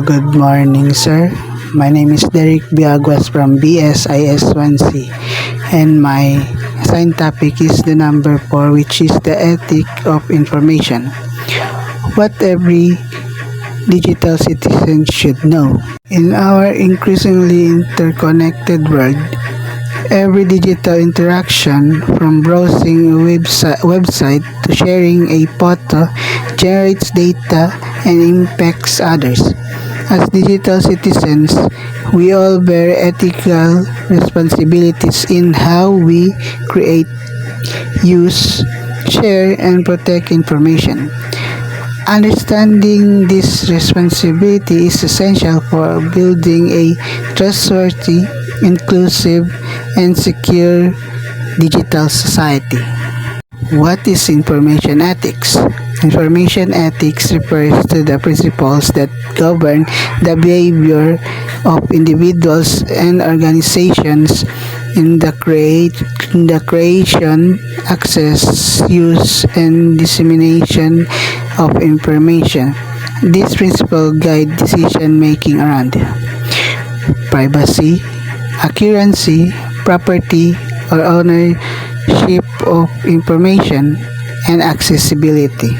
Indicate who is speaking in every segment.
Speaker 1: Good morning, sir. My name is Derek Biaguas from BSIS1C, and my assigned topic is the number 4, which is the ethic of information. What every digital citizen should know. In our increasingly interconnected world, every digital interaction, from browsing a website to sharing a photo, generates data and impacts others. As digital citizens, we all bear ethical responsibilities in how we create, use, share, and protect information. Understanding this responsibility is essential for building a trustworthy, inclusive, and secure digital society. What is information ethics? Information ethics refers to the principles that govern the behavior of individuals and organizations in the creation, access, use, and dissemination of information. These principles guide decision making around privacy, accuracy, property or ownership of information, and accessibility.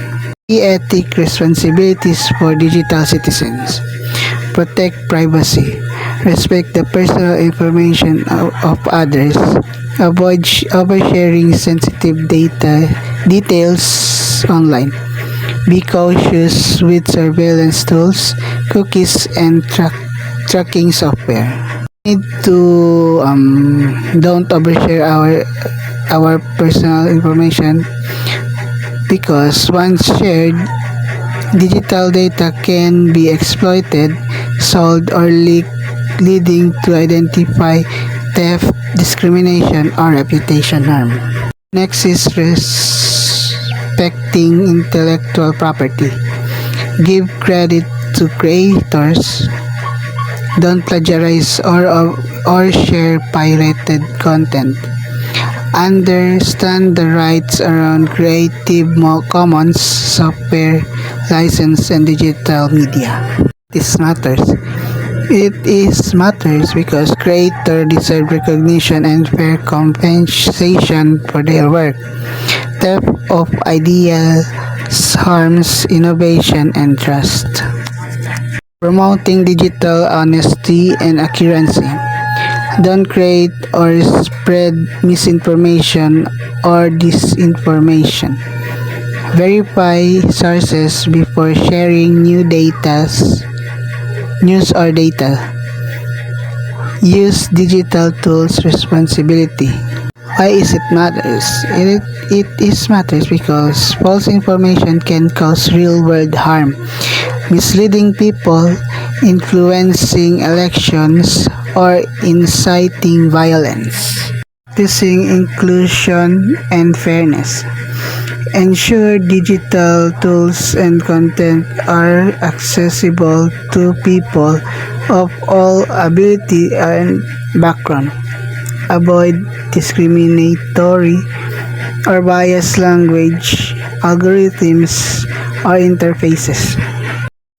Speaker 1: Key ethic responsibilities for digital citizens: protect privacy, respect the personal information of others, avoid oversharing sensitive details online, be cautious with surveillance tools, cookies, and tracking software. Need to don't overshare our personal information, because once shared, digital data can be exploited, sold, or leaked, leading to identify theft, discrimination, or reputation harm. Next is respecting intellectual property. Give credit to creators. Don't plagiarize or share pirated content. Understand the rights around Creative Commons software license and digital media. This matters. It matters because creators deserve recognition and fair compensation for their work. Theft of ideas harms innovation and trust. Promoting digital honesty and accuracy. Don't create or spread misinformation or disinformation. Verify sources before sharing news or data. Use digital tools responsibility. Why is it matters? It matters because false information can cause real-world harm, misleading people, influencing elections, or inciting violence. Practicing inclusion and fairness. Ensure digital tools and content are accessible to people of all ability and background. Avoid discriminatory or biased language, algorithms, or interfaces.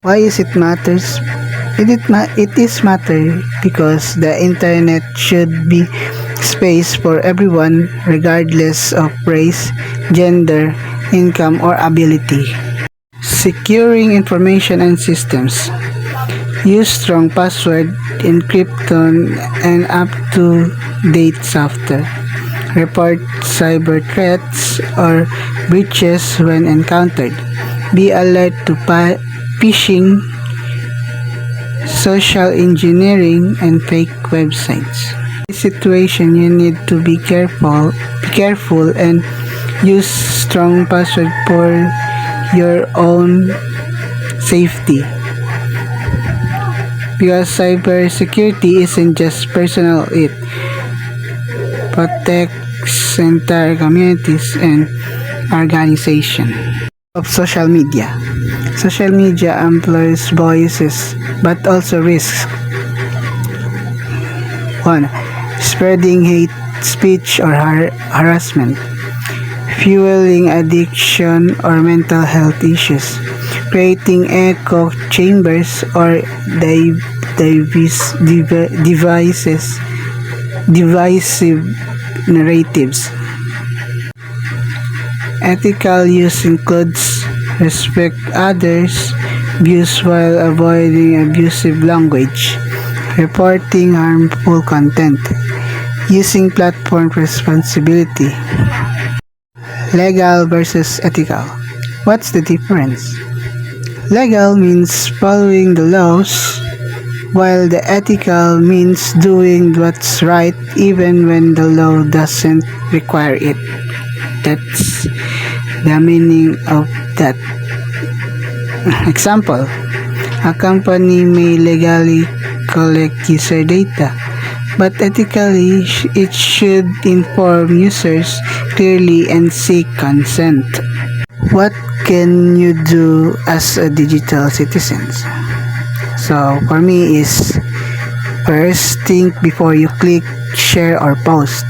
Speaker 1: Why is it matters? It is matter because the internet should be space for everyone regardless of race, gender, income, or ability. Securing information and systems. Use strong password, encryption, and up-to-date software. Report cyber threats or breaches when encountered. Be alert to phishing, social engineering, and fake websites. In this situation, you need to be careful and use strong password for your own safety. Because cybersecurity isn't just personal, it protects entire communities and organizations. Of social media. Social media amplifies voices but also risks. 1. Spreading hate speech or harassment. Fueling addiction or mental health issues. creating echo chambers or divisive narratives. Ethical use includes respect others' views while avoiding abusive language, reporting harmful content, using platform responsibility. Legal versus ethical. What's the difference? Legal means following the laws, while the ethical means doing what's right even when the law doesn't require it. That's the meaning of that. Example, a company may legally collect user data, but ethically it should inform users clearly and seek consent. What can you do as a digital citizen? So for me is, first, think before you click, share or post.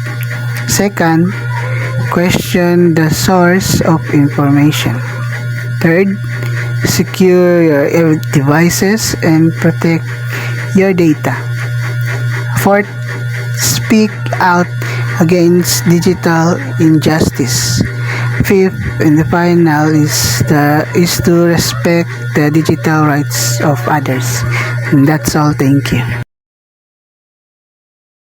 Speaker 1: Second, question the source of information. Third, secure your devices and protect your data. Fourth, speak out against digital injustice. Fifth and the final is to respect the digital rights of others. And that's all. Thank you.